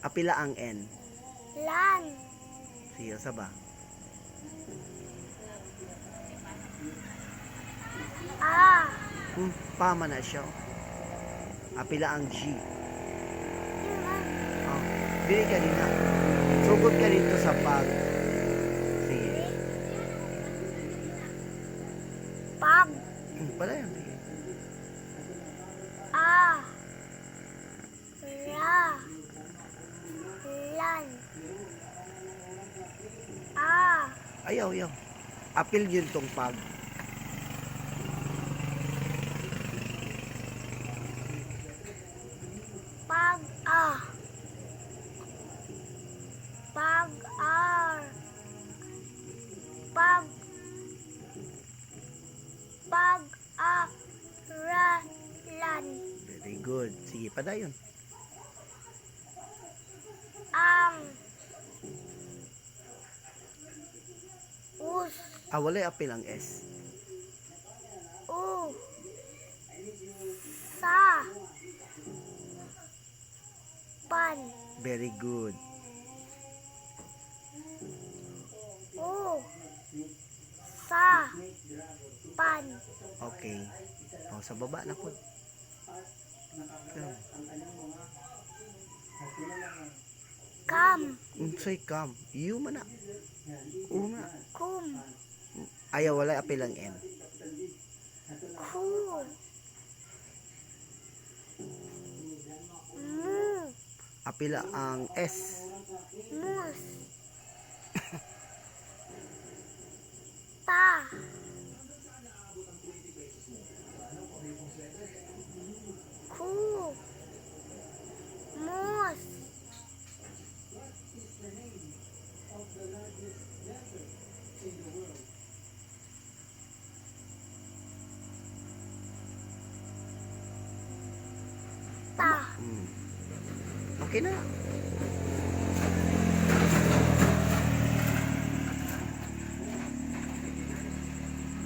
Apila ang N. Lan. Sige, sa ba? Pama na siya. Apila ang G. Oh, dili ka din na. Sugod ka dito sa pag. Sige. Pag. Pala yan. Sige. Ra. Lan. Ayaw. Apil yun tong pag. Pag ar. Pag aralan. Very good. Sige, padayon. Ang us. Walay apil ang S. Sa pan. Very good. Sa pan. Okay. Sa baba na po. Kam. Unsay kam? Iyo man na. Una. Kum. Ayaw, walay apil ang M. Ku. Mu. Apila ang S. Mus. Ta. Ku. Mus. Ta. Okay na.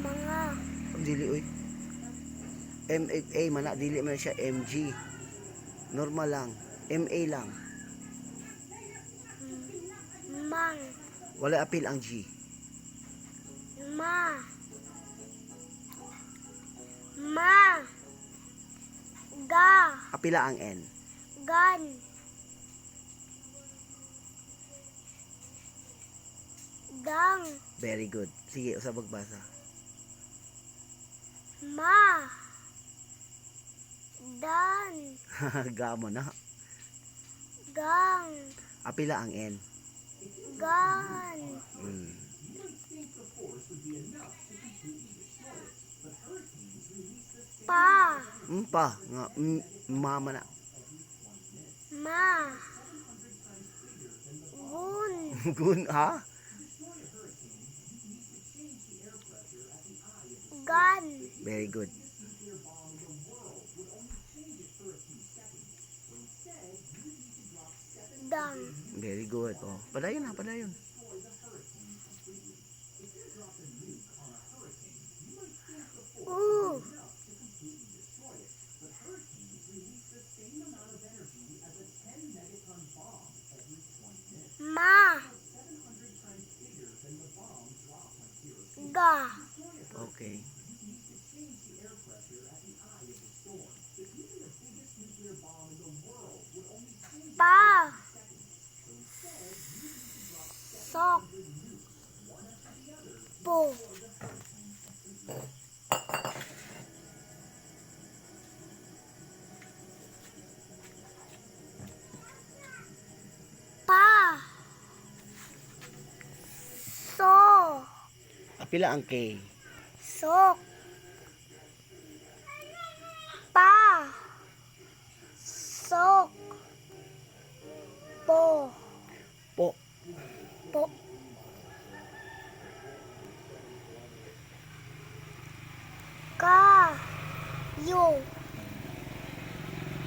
Mga. Dili oy. MA man na, dili man siya MG. Normal lang. MA lang. Mang. Walay apil ang G. Ma. Ga. Apila ang N. Gan. Gang. Very good. Sige, usab magbasa. Ma. Dan. Gamo na. Gang. Apila ang N. Gan. Pa. Pa nga mama na. Ma. Gun. Gun ha? Gan. Very good. Dang. Very good. Oh, padayon. Ma. Ga. Okay. Pa. Sok. Po. Pa. So. Apila ang K. Sok. Pa. Sok. Po. Po. Po. Ka. Yo.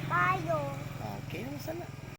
Kayo. Okay, sana.